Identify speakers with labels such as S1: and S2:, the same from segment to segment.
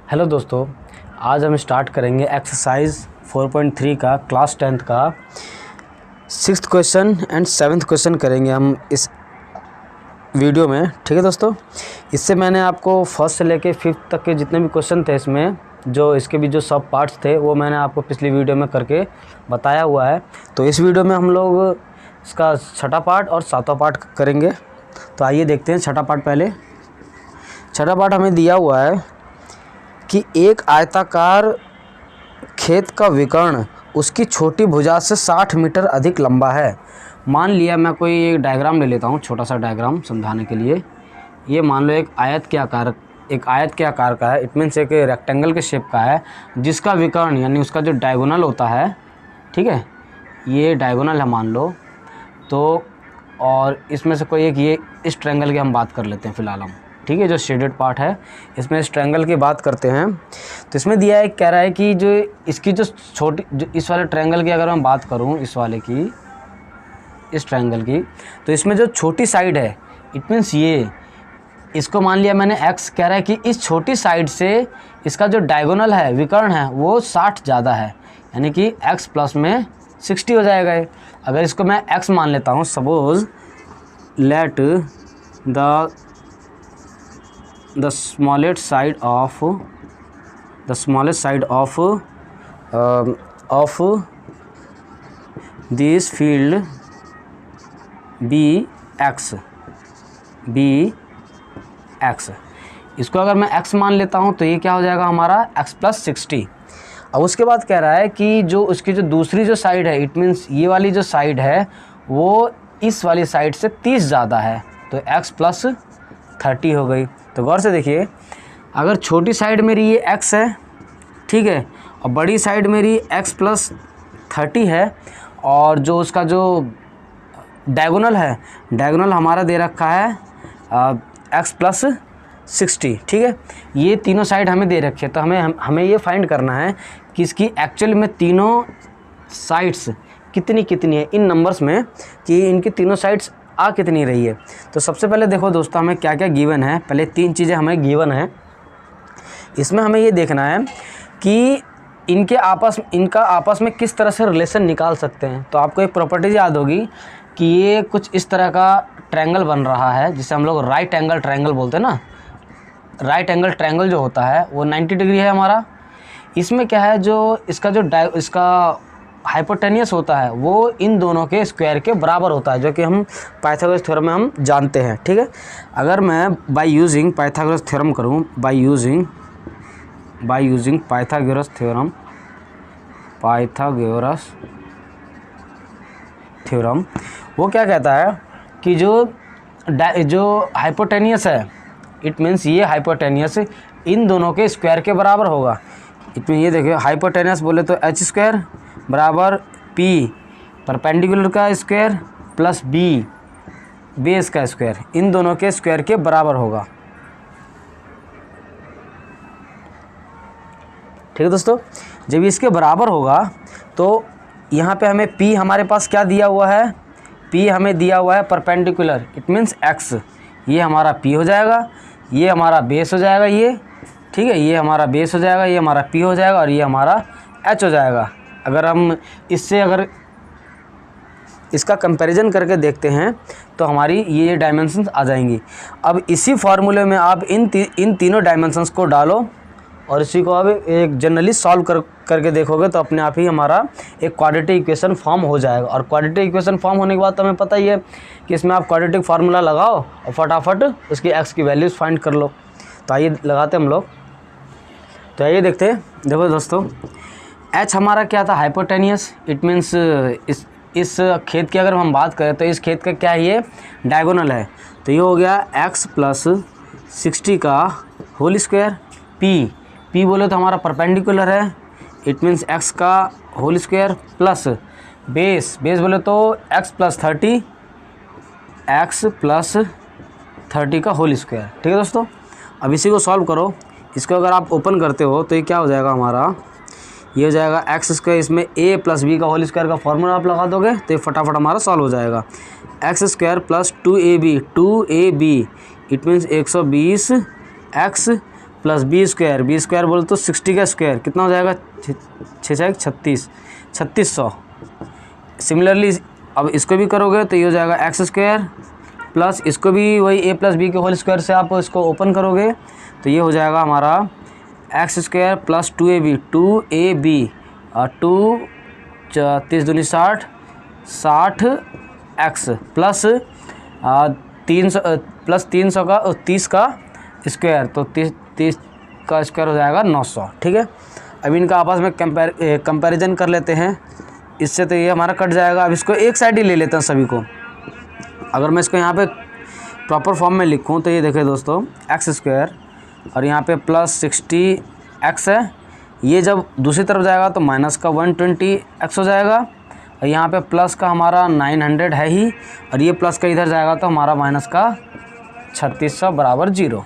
S1: Hello दोस्तों, आज हम स्टार्ट करेंगे एक्सरसाइज 4.3 का क्लास 10th का 6th question and 7th question करेंगे हम इस वीडियो में। ठीक है दोस्तों, इससे मैंने आपको फर्स्ट से लेके 5th तक के जितने भी क्वेश्चन थे इसमें, जो इसके भी जो सब पार्ट्स थे वो मैंने आपको पिछली वीडियो में करके बताया हुआ है। तो इस वीडियो में हम लोग इसका छठा पार्ट और सातवां पार्ट करेंगे। तो आइए देखते हैं छठा पार्ट। पहले छठा पार्ट हमें दिया हुआ है कि एक आयताकार खेत का विकर्ण उसकी छोटी भुजा से 60 मीटर अधिक लंबा है। मान लिया, मैं कोई एक डायग्राम ले लेता हूँ, छोटा सा डायग्राम समझाने के लिए। ये मान लो एक आयत के आकार का है। इट मीन्स एक रेक्टेंगल के शेप का है, जिसका विकर्ण यानी उसका जो डायगोनल होता है, ठीक है, ये डायगोनल है मान लो। तो और इसमें से कोई एक, ये इस ट्रायंगल की हम बात कर लेते हैं फ़िलहाल हम, ठीक है, जो शेडेड पार्ट है इसमें इस ट्रायंगल की बात करते हैं। तो इसमें दिया है, कह रहा है कि जो इसकी जो छोटी, जो इस वाले ट्रायंगल की अगर मैं बात करूं, इस वाले की, इस ट्रायंगल की, तो इसमें जो छोटी साइड है, इट मीन्स ये, इसको मान लिया मैंने x। कह रहा है कि इस छोटी साइड से इसका जो डायगोनल है, विकर्ण है, वो 60 ज़्यादा है, यानी कि x प्लस में 60 हो जाएगा ये। अगर इसको मैं x मान लेता हूँ, suppose let the smallest side of this field be x। इसको अगर मैं x मान लेता हूँ तो ये क्या हो जाएगा हमारा x प्लस 60। अब उसके बाद कह रहा है कि जो उसकी जो दूसरी जो साइड है, इट मीन्स ये वाली जो साइड है वो इस वाली साइड से 30 ज़्यादा है, तो x प्लस 30 हो गई। तो गौर से देखिए, अगर छोटी साइड मेरी ये x है, ठीक है, और बड़ी साइड मेरी x प्लस 30 है, और जो उसका जो डायगोनल है, डायगोनल हमारा दे रखा है x प्लस 60, ठीक है। ये तीनों साइड हमें दे रखे हैं, तो हमें ये फाइंड करना है कि इसकी एक्चुअल में तीनों साइड्स कितनी है इन नंबर्स में, कि इनकी तीनों साइड्स आ कितनी रही है। तो सबसे पहले देखो दोस्तों, हमें क्या क्या गिवन है। पहले 3 चीज़ें हमें गिवन है। इसमें हमें ये देखना है कि इनका आपस में किस तरह से रिलेशन निकाल सकते हैं। तो आपको एक प्रॉपर्टीज याद होगी कि ये कुछ इस तरह का ट्रायंगल बन रहा है, जिसे हम लोग राइट एंगल ट्रायंगल बोलते हैं ना। राइट एंगल ट्रायंगल जो होता है वो 90 डिग्री है हमारा। इसमें क्या है, जो इसका हाइपोटेनियस होता है वो इन दोनों के स्क्वायर के बराबर होता है, जो कि हम पाइथागोरस थ्योरम में हम जानते हैं, ठीक है। अगर मैं बाय यूजिंग पाइथागोरस थ्योरम करूं, बाय यूजिंग पाइथागोरस थ्योरम, वो क्या कहता है कि जो हाइपोटेनियस है, इट मीन्स ये हाइपोटेनियस इन दोनों के स्क्वायर के बराबर होगा। इट मीन ये देखिए, हाइपोटेनियस बोले तो h स्क्वायर बराबर p परपेंडिकुलर का स्क्वायर प्लस b बेस का स्क्वायर, इन दोनों के स्क्वायर के बराबर होगा। ठीक है दोस्तों, जब इसके बराबर होगा तो यहाँ पे हमें p हमारे पास क्या दिया हुआ है, p हमें दिया हुआ है परपेंडिकुलर, इट मीन्स x। ये हमारा p हो जाएगा, ये हमारा बेस हो जाएगा, ये ठीक है, ये हमारा बेस हो जाएगा, ये हमारा p हो जाएगा, और ये हमारा h हो जाएगा। अगर हम अगर इसका कंपैरिजन करके देखते हैं तो हमारी ये डायमेंशंस आ जाएंगी। अब इसी फार्मूले में आप इन तीनों डायमेंशंस को डालो और इसी को अब एक जनरली सॉल्व करके देखोगे तो अपने आप ही हमारा एक क्वाड्रेटिक इक्वेशन फॉर्म हो जाएगा। और क्वाड्रेटिक इक्वेशन फॉर्म होने के बाद तो हमें पता ही है कि इसमें आप क्वाड्रेटिक फार्मूला लगाओ और फटाफट उसकी एक्स की वैल्यूज़ फाइंड कर लो। तो आइए लगाते हम लोग। तो आइए देखते हैं। देखो दोस्तों, एच हमारा क्या था, हाइपोटेनियस। इट मीन्स इस खेत की अगर हम बात करें तो इस खेत का क्या है, ये डायगोनल है। तो ये हो गया x प्लस 60 का होल स्क्वायर। p बोले तो हमारा परपेंडिकुलर है, इट मीन्स x का होल स्क्वायर प्लस बेस बोले तो x प्लस 30 का होल स्क्वायर। ठीक है दोस्तों, अब इसी को सॉल्व करो। इसको अगर आप ओपन करते हो तो ये क्या हो जाएगा हमारा, ये हो जाएगा एक्स स्क्वायर, इसमें a प्लस बी का होल स्क्वायर का फॉर्मूला आप लगा दोगे तो ये फटाफट हमारा सॉल्व हो जाएगा। X square plus 2ab it means 120 x plus b square बोले तो 60 का स्क्वायर कितना हो जाएगा, 6×6 3600। सिमिलरली अब इसको भी करोगे तो ये हो जाएगा एक्स स्क्वायर प्लस इसको भी वही ए प्लस बी के होल स्क्वायर से आप इसको ओपन करोगे तो ये हो जाएगा हमारा एक्स स्क्वायर प्लस 2ab और 2 30 दूनी 60 60x प्लस 300 प्लस 300 का 30 का स्क्वायर तो 30 का स्क्वायर हो जाएगा 900। ठीक है, अब इनका आपस में कंपैरिजन कर लेते हैं। इससे तो ये हमारा कट जाएगा। अब इसको एक साइड ही ले लेते हैं सभी को। अगर मैं इसको यहाँ पे प्रॉपर फॉर्म में लिखूँ तो ये देखिए दोस्तों, एक्स स्क्वायर और यहाँ पे प्लस 60x है, ये जब दूसरी तरफ जाएगा तो माइनस का 120x हो जाएगा और यहाँ पे प्लस का हमारा 900 है ही और ये प्लस का इधर जाएगा तो हमारा माइनस का 3600 बराबर 0।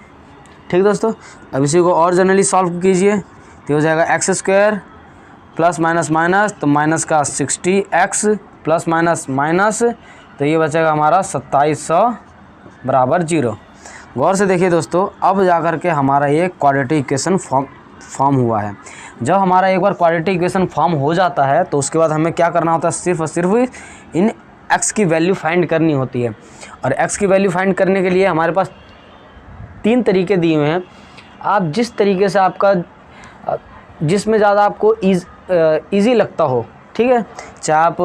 S1: ठीक दोस्तों, अब इसी को और जनरली सॉल्व कीजिए तो हो जाएगा x square plus minus minus तो माइनस का 60x प्लस माइनस माइनस तो ये बचेगा हमारा 2700 बराबर 0। गौर से देखिए दोस्तों, अब जाकर के हमारा ये क्वाड्रेटिक इक्वेशन फॉर्म हुआ है। जब हमारा एक बार क्वाड्रेटिक इक्वेशन फॉर्म हो जाता है तो उसके बाद हमें क्या करना होता है, सिर्फ और सिर्फ इन x की वैल्यू फाइंड करनी होती है। और x की वैल्यू फाइंड करने के लिए हमारे पास 3 तरीके दिए हुए हैं। आप जिस तरीके से आपका जिसमें ज़्यादा आपको ईजी लगता हो, ठीक है, चाहे आप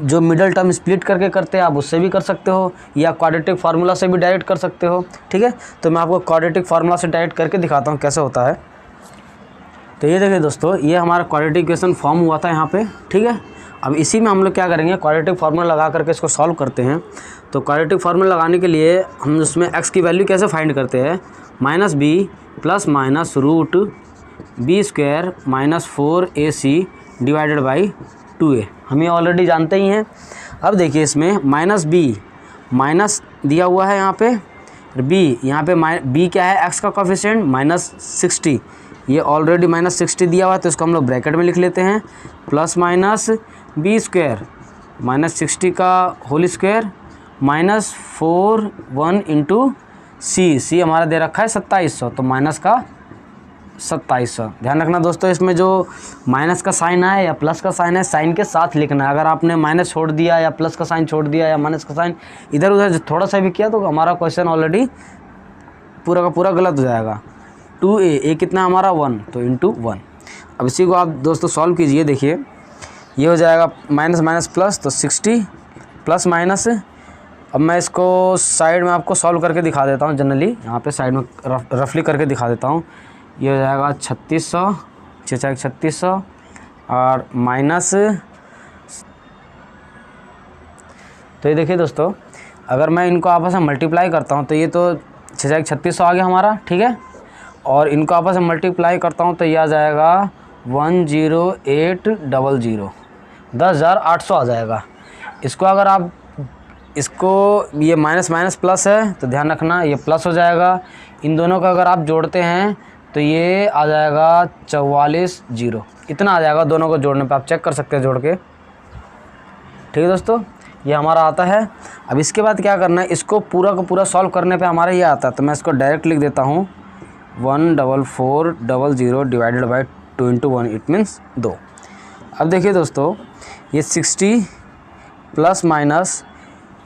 S1: जो मिडल टर्म स्प्लिट करके करते हैं आप उससे भी कर सकते हो या क्वाड्रेटिक फार्मूला से भी डायरेक्ट कर सकते हो। ठीक है, तो मैं आपको क्वाड्रेटिक फार्मूला से डायरेक्ट करके दिखाता हूँ कैसे होता है। तो ये देखिए दोस्तों, ये हमारा क्वाड्रेटिक इक्वेशन फॉर्म हुआ था यहाँ पे। ठीक है, अब इसी में हम लोग क्या करेंगे, क्वाड्रेटिक फार्मूला लगा करके इसको सॉल्व करते हैं। तो क्वाड्रेटिक फार्मूला लगाने के लिए हम उसमें एक्स की वैल्यू कैसे फाइंड करते हैं, minus b plus minus root b square minus 4ac divided by 2a, हम ये ऑलरेडी जानते ही हैं। अब देखिए इसमें माइनस बी माइनस दिया हुआ है यहाँ पे, बी यहाँ पे बी क्या है, एक्स का कोफिशिएंट माइनस 60, ये ऑलरेडी माइनस 60 दिया हुआ है तो इसको हम लोग ब्रैकेट में लिख लेते हैं, plus minus b square minus 60 का whole square minus 41 into c हमारा दे रखा है 2700 तो माइनस का 2700। ध्यान रखना दोस्तों, इसमें जो माइनस का साइन है या प्लस का साइन है, साइन के साथ लिखना है। अगर आपने माइनस छोड़ दिया या प्लस का साइन छोड़ दिया या माइनस का साइन इधर उधर थोड़ा सा भी किया तो हमारा क्वेश्चन ऑलरेडी पूरा का पूरा गलत हो जाएगा। 2a कितना हमारा 1 तो इंटू 1। अब इसी को आप दोस्तों सॉल्व कीजिए। देखिए ये हो जाएगा माइनस माइनस प्लस तो 60 प्लस माइनस। अब मैं इसको साइड में आपको सॉल्व करके दिखा देता हूँ, जनरली यहाँ पे साइड में रफली करके दिखा देता हूँ। ये हो जाएगा 3600 3600 और माइनस, तो ये देखिए दोस्तों, अगर मैं इनको आपस में मल्टीप्लाई करता हूँ तो ये तो 3600 आ गया हमारा। ठीक है, और इनको आपस में मल्टीप्लाई करता हूँ तो ये आ जाएगा 10800 10,800 आ जाएगा। इसको अगर आप इसको ये माइनस माइनस प्लस है तो ध्यान रखना ये प्लस हो जाएगा। इन दोनों का अगर आप जोड़ते हैं तो ये आ जाएगा 44,000, इतना आ जाएगा दोनों को जोड़ने पे, आप चेक कर सकते हैं जोड़ के। ठीक है दोस्तों, ये हमारा आता है। अब इसके बाद क्या करना है, इसको पूरा का पूरा सॉल्व करने पे हमारा ये आता है तो मैं इसको डायरेक्ट लिख देता हूँ 14400 divided by 2 into 1 it means 2। अब देखिए दोस्तों, ये 60 प्लस माइनस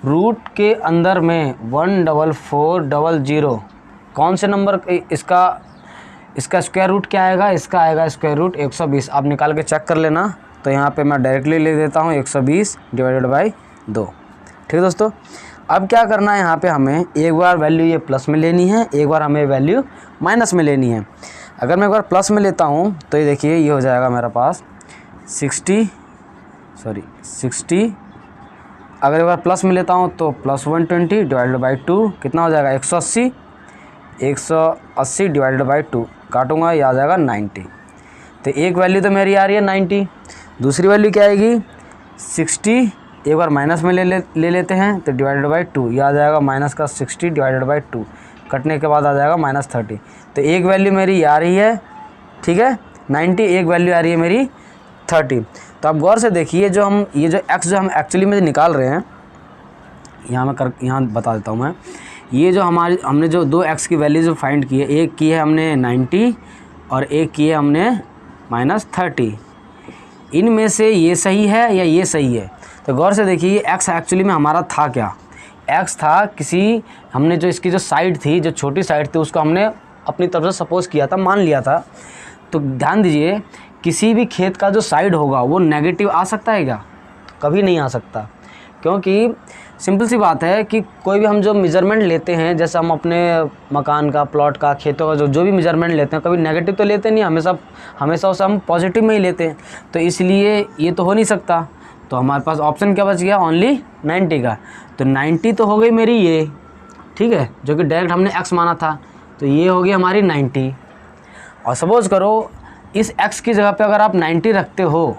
S1: रूट के अंदर में 14400 कौन से नंबर इसका स्क्वायर रूट क्या आएगा, इसका आएगा स्क्वायर रूट 120। आप निकाल के चेक कर लेना। तो यहाँ पे मैं डायरेक्टली ले देता हूँ 120 डिवाइडेड बाई 2। ठीक है दोस्तों, अब क्या करना है, यहाँ पे हमें एक बार वैल्यू ये प्लस में लेनी है, एक बार हमें वैल्यू माइनस में लेनी है। अगर मैं एक बार प्लस में लेता हूँ तो ये देखिए ये हो जाएगा मेरे पास 60 अगर एक बार प्लस में लेता हूँ तो प्लस 120 डिवाइडेड बाई 2 कितना हो जाएगा 180 डिवाइडेड बाई 2 काटूंगा, ये आ जाएगा 90। तो एक वैल्यू तो मेरी आ रही है 90, दूसरी वैल्यू क्या आएगी 60, एक बार माइनस में ले लेते हैं तो डिवाइडेड बाई 2 ये आ जाएगा माइनस का 60 डिवाइडेड बाई 2 कटने के बाद आ जाएगा माइनस 30। तो एक वैल्यू मेरी आ रही है, ठीक है 90, एक वैल्यू आ रही है मेरी 30। तो आप गौर से देखिए जो हम ये जो x जो हम एक्चुअली में निकाल रहे हैं, यहाँ बता देता हूँ मैं, ये जो हमने जो दो x की वैल्यू जो फाइंड की है, एक की है हमने 90 और एक की है हमने -30, इनमें से ये सही है या ये सही है? तो गौर से देखिए x एक्चुअली में हमारा था क्या? x था हमने जो इसकी जो साइड थी, जो छोटी साइड थी, उसको हमने अपनी तरफ से सपोज किया था, मान लिया था। तो ध्यान दीजिए, किसी भी खेत का जो साइड होगा वो नेगेटिव आ सकता है क्या? कभी नहीं आ सकता, क्योंकि सिंपल सी बात है कि कोई भी हम जो मेज़रमेंट लेते हैं, जैसे हम अपने मकान का, प्लॉट का, खेतों का जो भी मेज़रमेंट लेते हैं, कभी नेगेटिव तो लेते नहीं, हमेशा उसे हम पॉजिटिव में ही लेते हैं। तो इसलिए ये तो हो नहीं सकता। तो हमारे पास ऑप्शन क्या बच गया? ओनली 90 का। तो 90 तो हो गई मेरी ये, ठीक है, जो कि डायरेक्ट हमने x माना था। तो ये हो गई हमारी 90। और सपोज़ करो इस x की जगह पे अगर आप 90 रखते हो,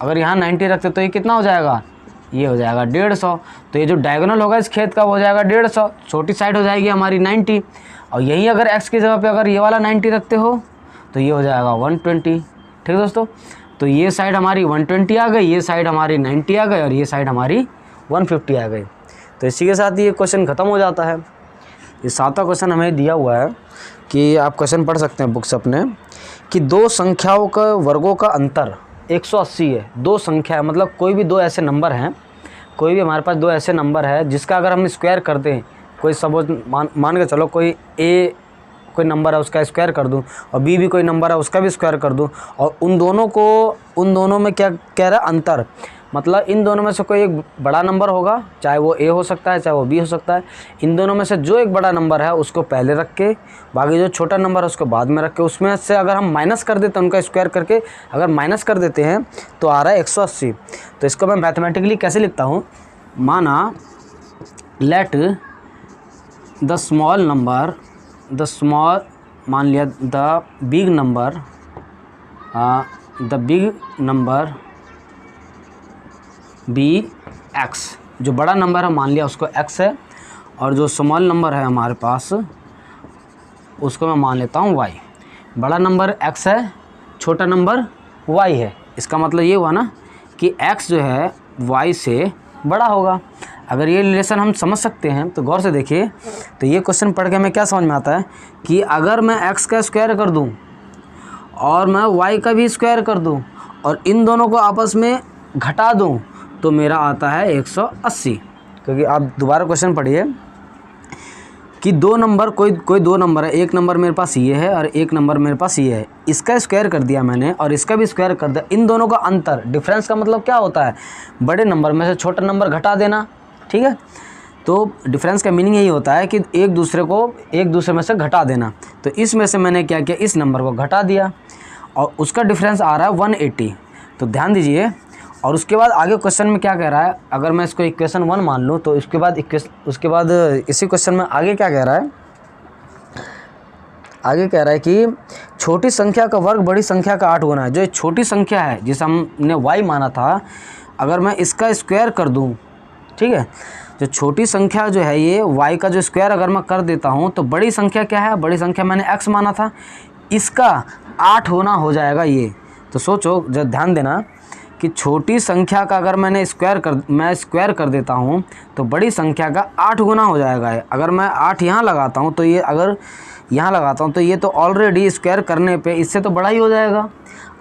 S1: अगर यहाँ 90 रखते तो ये कितना हो जाएगा? ये हो जाएगा 150। तो ये जो डायगोनल होगा इस खेत का वो हो जाएगा 150, छोटी साइड हो जाएगी हमारी 90। और यहीं अगर x की जगह पे अगर ये वाला 90 रखते हो तो ये हो जाएगा 120। ठीक है दोस्तों, तो ये साइड हमारी 120 आ गई, ये साइड हमारी 90 आ गई और ये साइड हमारी 150 आ गई। तो इसी के साथ ये क्वेश्चन ख़त्म हो जाता है। ये 7वां क्वेश्चन हमें दिया हुआ है कि आप क्वेश्चन पढ़ सकते हैं बुक्स अपने, कि दो संख्याओं का वर्गों का अंतर 180 है। दो संख्या है मतलब कोई भी दो ऐसे नंबर हैं, कोई भी हमारे पास दो ऐसे नंबर है जिसका अगर हम स्क्वायर कर दें, कोई सपोज मान के चलो कोई ए कोई नंबर है उसका स्क्वायर कर दूं और बी भी कोई नंबर है उसका भी स्क्वायर कर दूं, और उन दोनों में क्या कह रहा है? अंतर। मतलब इन दोनों में से कोई एक बड़ा नंबर होगा, चाहे वो ए हो सकता है चाहे वो बी हो सकता है। इन दोनों में से जो एक बड़ा नंबर है उसको पहले रख के, बाकी जो छोटा नंबर है उसको बाद में रख के, उसमें से अगर हम माइनस कर देते हैं, उनका स्क्वायर करके अगर माइनस कर देते हैं तो आ रहा है 180। तो इसको मैं मैथमेटिकली कैसे लिखता हूँ? माना लेट द स्मॉल नंबर, मान लिया the big number b x, जो बड़ा नंबर है मान लिया उसको x है, और जो स्मॉल नंबर है हमारे पास उसको मैं मान लेता हूँ y। बड़ा नंबर x है, छोटा नंबर y है। इसका मतलब ये हुआ ना कि x जो है y से बड़ा होगा। अगर ये रिलेशन हम समझ सकते हैं तो गौर से देखिए, तो ये क्वेश्चन पढ़ के हमें क्या समझ में आता है कि अगर मैं x का स्क्वायर कर दूं और मैं y का भी स्क्वायर कर दूं और इन दोनों को आपस में घटा दूं तो मेरा आता है 180। क्योंकि आप दोबारा क्वेश्चन पढ़िए कि दो नंबर कोई दो नंबर है, एक नंबर मेरे पास ये है और एक नंबर मेरे पास ये है, इसका स्क्वायर कर दिया मैंने और इसका भी स्क्वायर कर दिया। इन दोनों का अंतर, डिफरेंस का मतलब क्या होता है? बड़े नंबर में से छोटा नंबर घटा देना। ठीक है, तो डिफरेंस का मीनिंग यही होता है कि एक दूसरे में से घटा देना। तो इसमें से मैंने क्या किया? इस नंबर को घटा दिया और उसका डिफरेंस आ रहा है 180। तो ध्यान दीजिए, और उसके बाद आगे क्वेश्चन में क्या कह रहा है? अगर मैं इसको इक्वेशन 1 मान लूँ तो उसके बाद इसी क्वेश्चन में आगे क्या कह रहा है? आगे कह रहा है कि छोटी संख्या का वर्ग बड़ी संख्या का 8 गुना है। जो छोटी संख्या है जिसे हमने y माना था, अगर मैं इसका स्क्वायर कर दूँ, ठीक है, जो छोटी संख्या जो है ये y का जो स्क्वायर अगर मैं कर देता हूँ तो बड़ी संख्या क्या है? बड़ी संख्या मैंने x माना था, इसका 8 गुना हो जाएगा ये। तो सोचो, जब ध्यान देना कि छोटी संख्या का अगर मैं स्क्वायर कर देता हूँ तो बड़ी संख्या का 8 गुना हो जाएगा। अगर मैं 8 यहाँ लगाता हूँ तो ये, अगर यहाँ लगाता हूँ तो ये तो ऑलरेडी स्क्वायर करने पे इससे तो बड़ा ही हो जाएगा,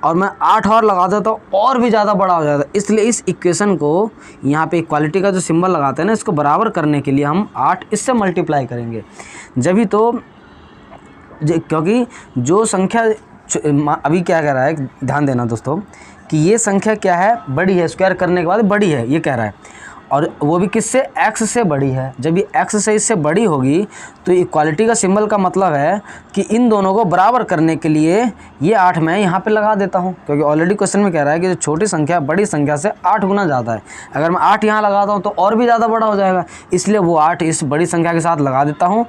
S1: और मैं 8 और लगा देता हूँ और भी ज़्यादा बड़ा हो जाएगा। इसलिए इस इक्वेशन को यहाँ पे इक्वालिटी का जो सिंबल लगाते हैं ना, इसको बराबर करने के लिए हम 8 इससे मल्टीप्लाई करेंगे। जब तो क्योंकि जो संख्या अभी क्या कह रहा है, ध्यान देना दोस्तों, कि ये संख्या क्या है? बड़ी है, स्क्वायर करने के बाद बड़ी है, ये कह रहा है, और वो भी किससे? x से बड़ी है। जब ये x से इससे बड़ी होगी तो इक्वालिटी का सिंबल का मतलब है कि इन दोनों को बराबर करने के लिए ये 8 मैं यहाँ पे लगा देता हूँ, क्योंकि ऑलरेडी क्वेश्चन में कह रहा है कि जो छोटी संख्या बड़ी संख्या से 8 गुना ज़्यादा है। अगर मैं 8 यहाँ लगाता हूँ तो और भी ज़्यादा बड़ा हो जाएगा, इसलिए वो 8 इस बड़ी संख्या के साथ लगा देता हूँ।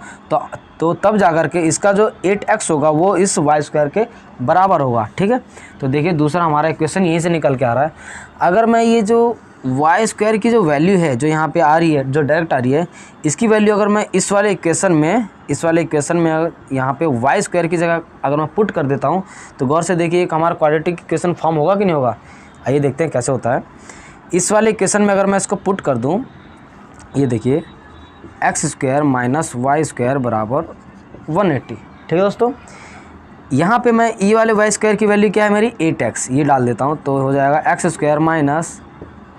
S1: तो तब जाकर के इसका जो 8x होगा वो इस y स्क्वायर के बराबर होगा। ठीक है, तो देखिए दूसरा हमारा इक्वेशन यहीं से निकल के आ रहा है। अगर मैं ये जो y स्क्वायर की जो वैल्यू है जो यहाँ पे आ रही है, जो डायरेक्ट आ रही है, इसकी वैल्यू अगर मैं इस वाले इक्वेशन में यहाँ पे y स्क्वायर की जगह अगर मैं पुट कर देता हूँ तो गौर से देखिए एक हमारा क्वाड्रेटिक इक्वेशन फॉर्म होगा कि नहीं होगा? आइए देखते हैं कैसे होता है। इस वाले इक्वेशन में अगर मैं इसको पुट कर दूँ, ये देखिए x square minus y square बराबर 180। ठीक है दोस्तों, यहाँ पे मैं ई वाले वाई स्क्वायर की वैल्यू क्या है मेरी 8x, ये डाल देता हूँ तो हो जाएगा एक्स स्क्वायर माइनस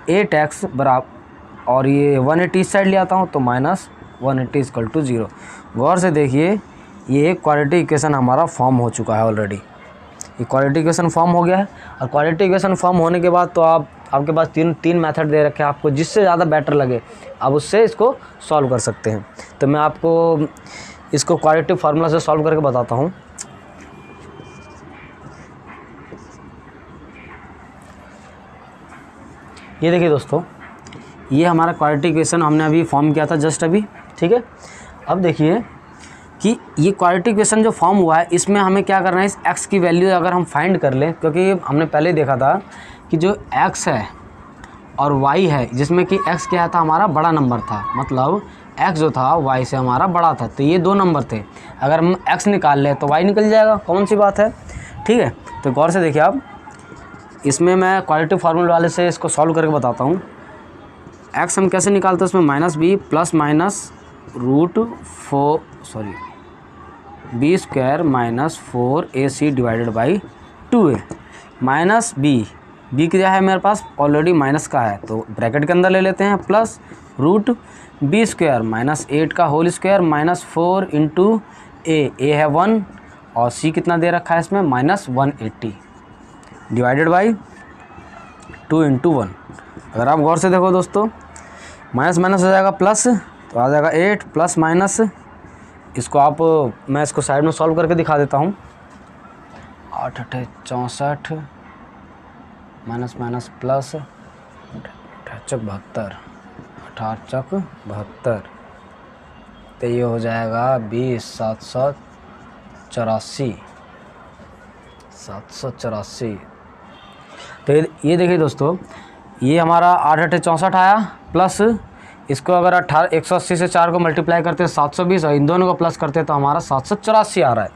S1: 8x बराबर, और ये 180 इस साइड ले आता हूँ तो माइनस 180 इक्वल टू 0। गौर से देखिए ये एक क्वाड्रेटिक इक्वेशन हमारा फॉर्म हो चुका है ऑलरेडी, ये क्वाड्रेटिक इक्वेशन फॉर्म हो गया है। और क्वाड्रेटिक इक्वेशन फॉर्म होने के बाद तो आपके पास तीन मेथड दे रखे हैं, आपको जिससे ज़्यादा बेटर लगे आप उससे इसको सॉल्व कर सकते हैं। तो मैं आपको इसको क्वाड्रेटिक फार्मूला से सॉल्व करके बताता हूँ। ये देखिए दोस्तों, ये हमारा क्वाड्रेटिक इक्वेशन हमने अभी फॉर्म किया था जस्ट अभी। ठीक है, अब देखिए कि ये क्वाड्रेटिक इक्वेशन जो फॉर्म हुआ है इसमें हमें क्या करना है, इस x की वैल्यू अगर हम फाइंड कर लें, क्योंकि हमने पहले ही देखा था कि जो x है और y है, जिसमें कि x क्या था हमारा बड़ा नंबर था, मतलब x जो था y से हमारा बड़ा था, तो ये दो नंबर थे, अगर हम x निकाल लें तो y निकल जाएगा, कौन सी बात है। ठीक है, तो गौर से देखिए आप, इसमें मैं क्वाड्रेटिक फार्मूला वाले से इसको सॉल्व करके बताता हूँ। x हम कैसे निकालते हैं, उसमें minus b plus minus root b square minus 4ac divided by 2a minus b क्या है मेरे पास ऑलरेडी माइनस का है तो ब्रैकेट के अंदर ले लेते हैं, plus root b square minus 8 का whole square minus 4 into a है 1 और c कितना दे रखा है इसमें माइनस 180 डिवाइडेड बाई 2 इंटू 1। अगर आप गौर से देखो दोस्तों, माइनस माइनस हो जाएगा प्लस, तो आ जाएगा 8 प्लस माइनस, इसको मैं इसको साइड में सॉल्व करके दिखा देता हूँ। 8 8 64 माइनस माइनस प्लस 8 चौक 72 8 चौक 72, तो ये हो जाएगा 20 784। तो ये देखिए दोस्तों, ये हमारा 8 8 64 आया, प्लस इसको अगर 180 से 4 को मल्टीप्लाई करते हैं 720 और इन दोनों को प्लस करते हैं तो हमारा 784 आ रहा है।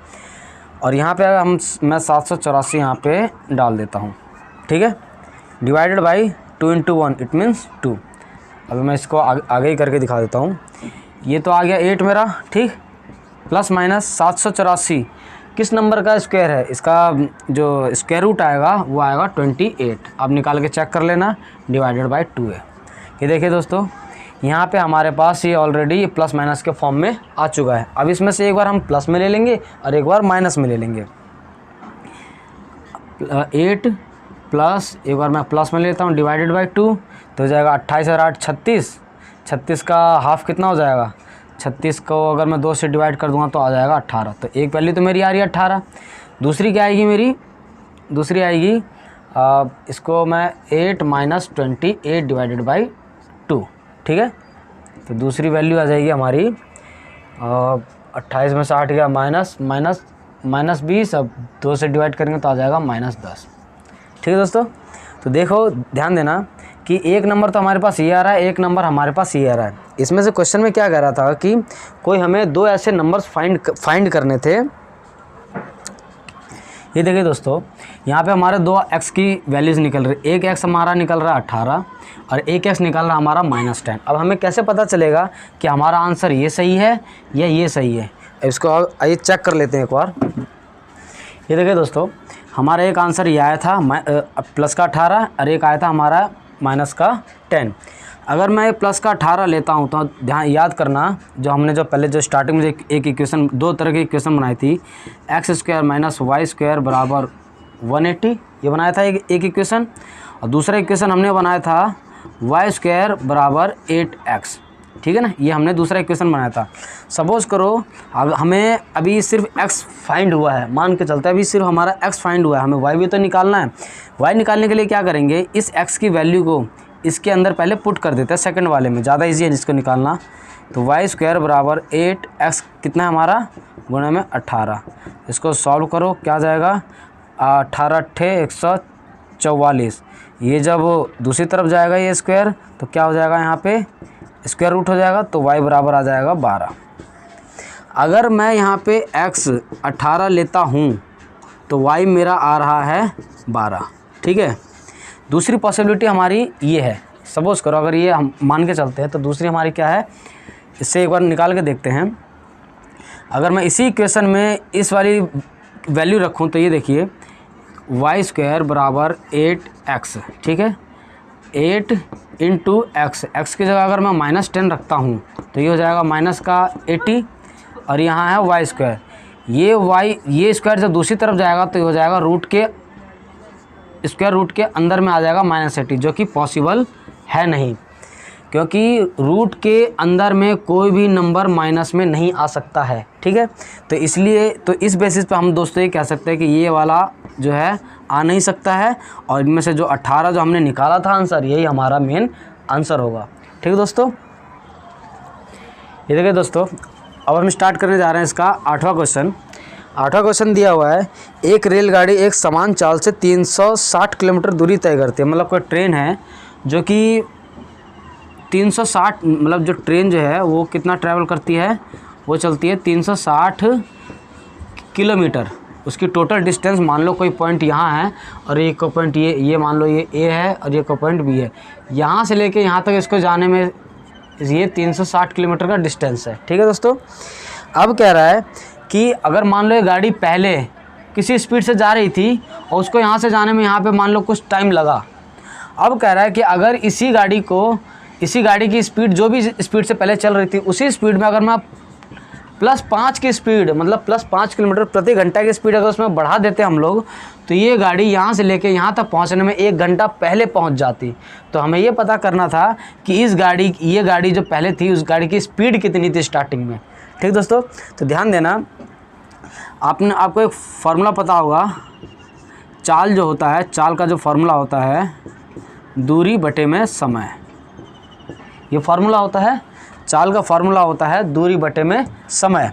S1: और यहाँ पे मैं 784 यहाँ पे डाल देता हूँ। ठीक है, divided by 2 into 1 it means 2। अभी मैं इसको आगे ही करके दिखा देता हूँ। ये तो आ गया 8 मेरा, ठीक, प्लस माइनस 784 किस नंबर का स्क्वायर है, इसका जो स्क्वायर रूट आएगा वो आएगा 28। आप निकाल के चेक कर लेना, डिवाइडेड बाई 2 है। ये देखिए दोस्तों, यहाँ पे हमारे पास ये ऑलरेडी प्लस माइनस के फॉर्म में आ चुका है। अब इसमें से एक बार हम प्लस में ले लेंगे और एक बार माइनस में ले लेंगे। 8 प्लस, एक बार मैं प्लस में लेता हूँ डिवाइडेड बाई 2, तो हो जाएगा 28 और 8 36, 36 का हाफ कितना हो जाएगा, 36 को अगर मैं 2 से डिवाइड कर दूंगा तो आ जाएगा 18। तो एक वैल्यू तो मेरी आ रही है 18। दूसरी क्या आएगी मेरी, दूसरी आएगी इसको मैं 8 माइनस 28 डिवाइडेड बाई 2। ठीक है, तो दूसरी वैल्यू आ जाएगी हमारी 28 में से 8 गया माइनस 20, अब 2 से डिवाइड करेंगे तो आ जाएगा -10। ठीक है दोस्तों, तो देखो ध्यान देना कि एक नंबर तो हमारे पास ये आ रहा है, एक नंबर हमारे पास ये आ रहा है। इसमें से क्वेश्चन में क्या कह रहा था कि कोई हमें दो ऐसे नंबर्स फाइंड करने थे। ये देखिए दोस्तों, यहाँ पे हमारे दो x की वैल्यूज़ निकल रही, एक x हमारा निकल रहा है 18 और एक x निकल रहा है हमारा -10। अब हमें कैसे पता चलेगा कि हमारा आंसर ये सही है या ये सही है, इसको आइए चेक कर लेते हैं एक बार। ये देखिए दोस्तों, हमारा एक आंसर ये आया था प्लस का 18 और एक आया था हमारा माइनस का 10। अगर मैं प्लस का 18 लेता हूँ तो ध्यान याद करना, जो पहले जो स्टार्टिंग में एक इक्वेशन, दो तरह की इक्वेशन बनाई थी, x square minus y square बराबर 180, ये बनाया था एक इक्वेशन। और दूसरा इक्वेशन हमने बनाया था वाई स्क्वायर बराबर 8x। ठीक है ना, ये हमने दूसरा इक्वेशन बनाया था। सपोज़ करो अब हमें अभी सिर्फ x फाइंड हुआ है, मान के चलते हैं अभी सिर्फ हमारा x फाइंड हुआ है, हमें y भी तो निकालना है। y निकालने के लिए क्या करेंगे, इस x की वैल्यू को इसके अंदर पहले पुट कर देते हैं सेकंड वाले में, ज़्यादा इजी है इसको निकालना। तो वाई स्क्वायर बराबर 8x कितना है हमारा गुणे में 18, इसको सॉल्व करो क्या आ जाएगा 18 × 144। ये जब दूसरी तरफ जाएगा ये स्क्वायर तो क्या हो जाएगा, यहाँ पे स्क्वायर रूट हो जाएगा, तो y बराबर आ जाएगा 12। अगर मैं यहाँ पे x 18 लेता हूँ तो y मेरा आ रहा है 12। ठीक है, दूसरी पॉसिबिलिटी हमारी ये है, सपोज़ करो अगर ये हम मान के चलते हैं तो दूसरी हमारी क्या है इससे एक बार निकाल के देखते हैं। अगर मैं इसी इक्वेशन में इस वाली वैल्यू रखूं तो ये देखिए y² बराबर 8x, ठीक है। 8 इंटू एक्स, एक्स की जगह अगर मैं -10 रखता हूँ तो ये हो जाएगा माइनस का 80 और यहाँ है y²। ये स्क्वायर जब दूसरी तरफ जाएगा तो ये हो जाएगा रूट के अंदर में आ जाएगा -80, जो कि पॉसिबल है नहीं, क्योंकि रूट के अंदर में कोई भी नंबर माइनस में नहीं आ सकता है, ठीक है। तो इसलिए तो इस बेसिस पे हम दोस्तों ये कह सकते हैं कि ये वाला जो है आ नहीं सकता है, और इनमें से जो 18 जो हमने निकाला था आंसर, यही हमारा मेन आंसर होगा, ठीक है दोस्तों। ये देखिए दोस्तों, अब हम स्टार्ट करने जा रहे हैं इसका 8वां क्वेश्चन। 8वां क्वेश्चन दिया हुआ है, एक रेलगाड़ी एक समान चाल से 360 किलोमीटर दूरी तय करती है। मतलब कोई ट्रेन है जो कि 360, मतलब जो ट्रेन जो है वो कितना ट्रैवल करती है, वो चलती है 360 किलोमीटर। उसकी टोटल डिस्टेंस मान लो कोई पॉइंट यहाँ है और एक पॉइंट ये मान लो ये ए है और ये पॉइंट बी है। यहाँ से लेके यहाँ तक इसको जाने में ये 360 किलोमीटर का डिस्टेंस है, ठीक है दोस्तों। अब कह रहा है कि अगर मान लो ये गाड़ी पहले किसी स्पीड से जा रही थी और उसको यहाँ से जाने में यहाँ पे मान लो कुछ टाइम लगा। अब कह रहा है कि अगर इसी गाड़ी की स्पीड जो भी स्पीड से पहले चल रही थी उसी स्पीड में अगर मैं +5 की स्पीड, मतलब +5 किलोमीटर प्रति घंटा की स्पीड अगर उसमें बढ़ा देते हम लोग, तो ये गाड़ी यहाँ से लेके यहाँ तक पहुँचने में 1 घंटा पहले पहुँच जाती। तो हमें ये पता करना था कि ये गाड़ी जो पहले थी उस गाड़ी की स्पीड कितनी थी स्टार्टिंग में, ठीक दोस्तों। तो ध्यान देना, आपको एक फार्मूला पता होगा, चाल जो होता है, चाल का जो फार्मूला होता है दूरी बटे में समय। ये फार्मूला होता है, चाल का फार्मूला होता है दूरी बटे में समय।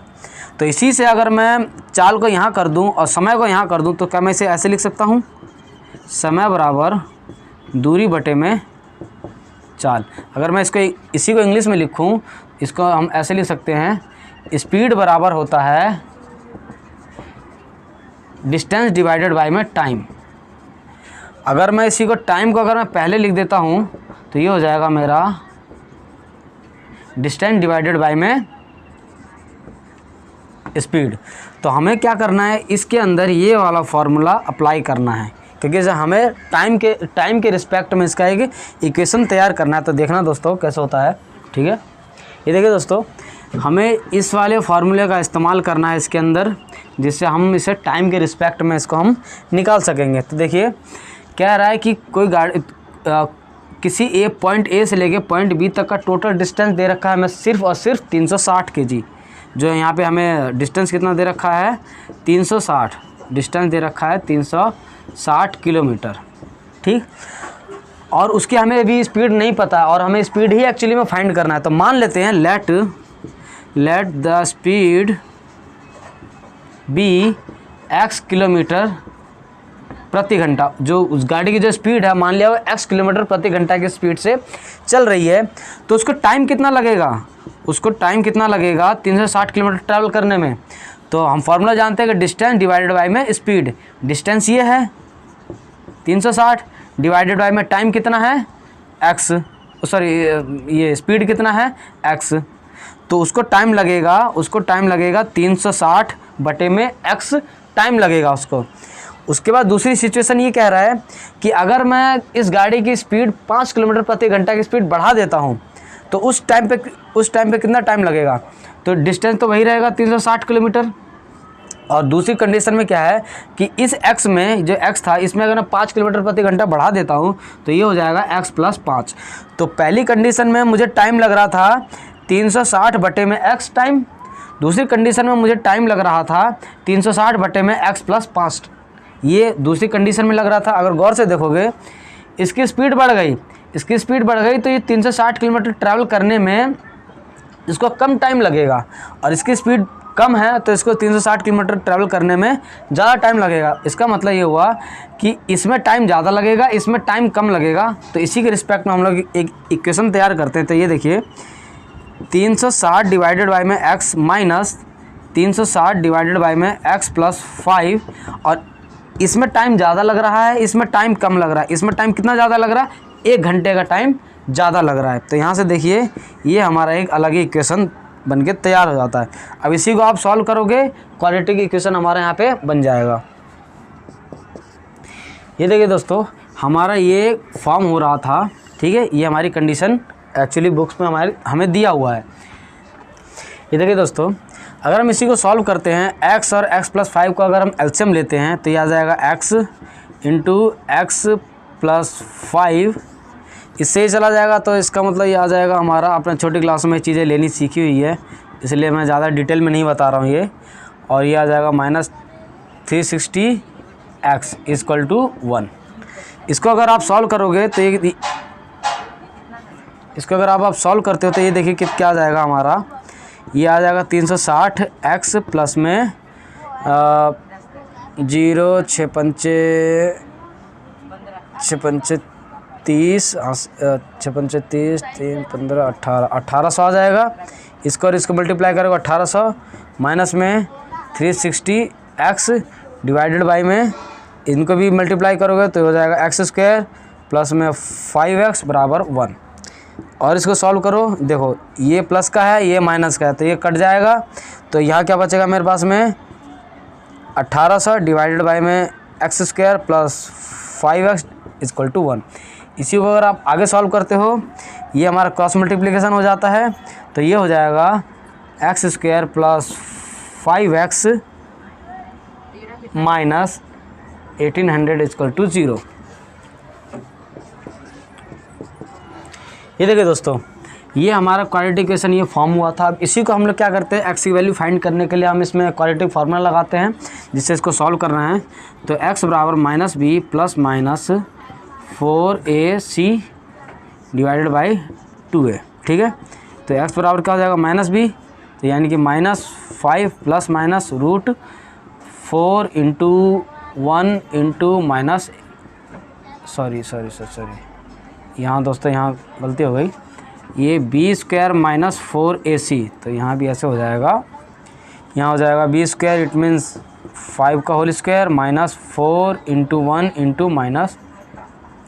S1: तो इसी से अगर मैं चाल को यहाँ कर दूँ और समय को यहाँ कर दूँ तो क्या मैं इसे ऐसे लिख सकता हूँ, समय बराबर दूरी बटे में चाल। अगर मैं इसी को इंग्लिश में लिखूँ, इसको हम ऐसे लिख सकते हैं, स्पीड बराबर होता है डिस्टेंस डिवाइडेड बाय में टाइम। अगर मैं इसी को टाइम को अगर मैं पहले लिख देता हूँ तो ये हो जाएगा मेरा डिस्टेंस डिवाइडेड बाय में स्पीड। तो हमें क्या करना है, इसके अंदर ये वाला फार्मूला अप्लाई करना है, क्योंकि हमें टाइम के रिस्पेक्ट में इसका एक इक्वेशन तैयार करना है। तो देखना दोस्तों कैसे होता है, ठीक है। ये देखिए दोस्तों, हमें इस वाले फार्मूले का इस्तेमाल करना है इसके अंदर, जिससे हम इसे टाइम के रिस्पेक्ट में इसको हम निकाल सकेंगे। तो देखिए कह रहा है कि कोई गाड़ी किसी पॉइंट ए से लेके पॉइंट बी तक का टोटल डिस्टेंस दे रखा है हमें सिर्फ और सिर्फ 360 kg। जो यहाँ पे हमें डिस्टेंस कितना दे रखा है, 360 डिस्टेंस दे रखा है 360 किलोमीटर, ठीक। और उसकी हमें भी स्पीड नहीं पता और हमें स्पीड ही एक्चुअली में फाइंड करना है। तो मान लेते हैं let the speed be x kilometre प्रति घंटा। जो उस गाड़ी की जो स्पीड है मान लिया वो x किलोमीटर प्रति घंटा की स्पीड से चल रही है, तो उसको टाइम कितना लगेगा, 360 किलोमीटर ट्रैवल करने में। तो हम फार्मूला जानते हैं कि डिस्टेंस डिवाइडेड बाय में स्पीड। डिस्टेंस ये है 360 डिवाइडेड बाय में टाइम कितना है x, ये स्पीड कितना है x। तो उसको टाइम लगेगा 360 बटे में x टाइम लगेगा उसको। उसके बाद दूसरी सिचुएशन ये कह रहा है कि अगर मैं इस गाड़ी की स्पीड 5 किलोमीटर प्रति घंटा की स्पीड बढ़ा देता हूँ तो उस टाइम पे कितना टाइम लगेगा। तो डिस्टेंस तो वही रहेगा 360 किलोमीटर। और दूसरी कंडीशन में क्या है कि इस x में जो x था इसमें अगर मैं 5 किलोमीटर प्रति घंटा बढ़ा देता हूँ तो ये हो जाएगा x + 5। तो पहली कंडीशन में मुझे टाइम लग रहा था 360 बटे में x टाइम, दूसरी कंडीशन में मुझे टाइम लग रहा था 360 बटे में x + 5। ये दूसरी कंडीशन में लग रहा था। अगर गौर से देखोगे इसकी स्पीड बढ़ गई तो ये 360 किलोमीटर ट्रैवल करने में इसको कम टाइम लगेगा, और इसकी स्पीड कम है तो इसको 360 किलोमीटर ट्रैवल करने में ज़्यादा टाइम लगेगा। इसका मतलब ये हुआ कि इसमें टाइम ज़्यादा लगेगा, इसमें टाइम कम लगेगा। तो इसी के रिस्पेक्ट में हम लोग एक इक्वेशन तैयार करते हैं। तो ये देखिए 360 डिवाइडेड बाय में x माइनस 360 डिवाइडेड बाय में x + 5। और इसमें टाइम ज़्यादा लग रहा है, इसमें टाइम कम लग रहा है। इसमें टाइम कितना ज़्यादा लग रहा है, 1 घंटे का टाइम ज़्यादा लग रहा है। तो यहाँ से देखिए ये हमारा एक अलग ही इक्वेशन बन के तैयार हो जाता है। अब इसी को आप सॉल्व करोगे, क्वाड्रेटिक इक्वेशन हमारे यहाँ पे बन जाएगा। ये देखिए दोस्तों, हमारा ये फॉर्म हो रहा था, ठीक है। ये हमारी कंडीशन एक्चुअली बुक्स में हमें दिया हुआ है। ये देखिए दोस्तों, अगर हम इसी को सॉल्व करते हैं, x और x + 5 को अगर हम एलसीएम लेते हैं तो ये आ जाएगा x × x + 5। इससे ही चला जाएगा तो इसका मतलब ये आ जाएगा हमारा, अपने छोटी क्लास में चीज़ें लेनी सीखी हुई है इसलिए मैं ज़्यादा डिटेल में नहीं बता रहा हूँ ये। और ये आ जाएगा -360x = 1। इसको अगर आप सॉल्व करोगे तो इसको अगर आप सॉल्व करते हो तो ये देखिए कि क्या आ जाएगा हमारा, ये आ जाएगा 360x प्लस में 0 6 5 30 6 5 30 3 15 1800 आ जाएगा। इसको और इसको मल्टीप्लाई करोगे 1800 माइनस में 360x डिवाइडेड बाई में इनको भी मल्टीप्लाई करोगे तो हो जाएगा x² प्लस में 5x = 1। और इसको सॉल्व करो, देखो ये प्लस का है ये माइनस का है तो ये कट जाएगा। तो यहाँ क्या बचेगा मेरे पास में 1800 डिवाइडेड बाई में x² प्लस 5x = 1। इसी को अगर आप आगे सॉल्व करते हो, ये हमारा क्रॉस मल्टीप्लिकेशन हो जाता है तो ये हो जाएगा x² प्लस 5x माइनस 1800 = 0। ये देखिए दोस्तों, ये हमारा क्वाड्रेटिक इक्वेशन ये फॉर्म हुआ था। अब इसी को हम लोग क्या करते हैं, x की वैल्यू फाइंड करने के लिए हम इसमें क्वाड्रेटिक फार्मूला लगाते हैं जिससे इसको सॉल्व करना है। तो x बराबर -b plus minus 4ac divided by 2a, ठीक है। तो x बराबर क्या हो जाएगा -b, तो यानी कि -5 प्लस माइनस √4 × 1 × माइनस सॉरी यहाँ दोस्तों यहाँ गलती हो गई, ये b² - 4ac, तो यहाँ भी ऐसे हो जाएगा। यहाँ हो जाएगा b² इट मीन्स 5 का होल स्क्वायर माइनस 4 × 1 × माइनस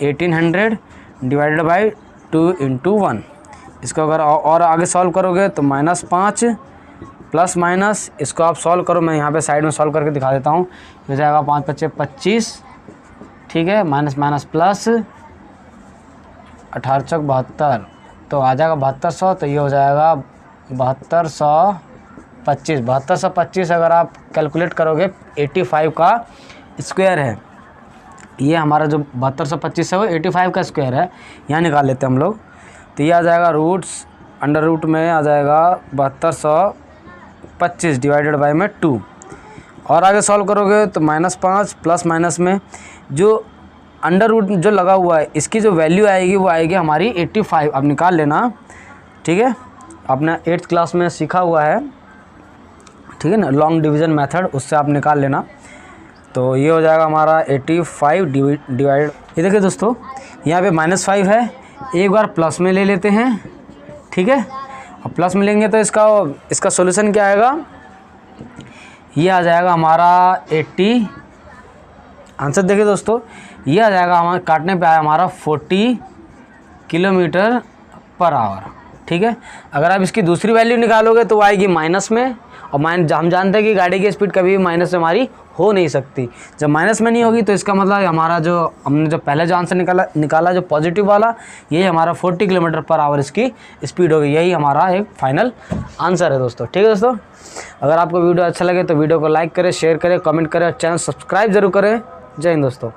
S1: 1800 डिवाइडेड बाई 2 × 1। इसको अगर और आगे सॉल्व करोगे तो -5 प्लस माइनस, इसको आप सॉल्व करो, मैं यहाँ पे साइड में सॉल्व करके दिखा देता हूँ। हो जाएगा 5 × 5 = 25, ठीक है, माइनस माइनस प्लस 18 × 4 = 72, तो आ जाएगा 7200। तो ये हो जाएगा 7225 अगर आप कैलकुलेट करोगे 85 का स्क्वायर है। ये हमारा जो 7225 है वो 85 का स्क्वायर है, यहाँ निकाल लेते हैं हम लोग। तो ये आ जाएगा √अंडर रूट में आ जाएगा 7225 डिवाइडेड बाई में 2। और आगे सॉल्व करोगे तो -5 प्लस माइनस में जो अंडर रूट जो लगा हुआ है इसकी जो वैल्यू आएगी वो आएगी हमारी 85। अब निकाल लेना, ठीक है, आपने 8th क्लास में सीखा हुआ है, ठीक है ना, लॉन्ग डिवीज़न मेथड, उससे आप निकाल लेना। तो ये हो जाएगा हमारा 85 डिवाइड, ये देखिए दोस्तों यहाँ पे -5 है, एक बार प्लस में ले लेते हैं, ठीक है। अब प्लस में लेंगे तो इसका सॉल्यूशन क्या आएगा, ये आ जाएगा हमारा 80। आंसर देखिए दोस्तों, ये आ जाएगा हमारे काटने पे आया हमारा 40 km/h, ठीक है। अगर आप इसकी दूसरी वैल्यू निकालोगे तो वो आएगी माइनस में, और हम जानते हैं कि गाड़ी की स्पीड कभी भी माइनस में हमारी हो नहीं सकती। जब माइनस में नहीं होगी तो इसका मतलब हमारा हमने जो पहले जो आंसर निकाला जो पॉजिटिव वाला, यही हमारा 40 km/h इसकी स्पीड होगी। यही हमारा एक फाइनल आंसर है दोस्तों, ठीक है दोस्तों। अगर आपको वीडियो अच्छा लगे तो वीडियो को लाइक करें, शेयर करें, कमेंट करें और चैनल सब्सक्राइब जरूर करें। जय हिंद दोस्तों।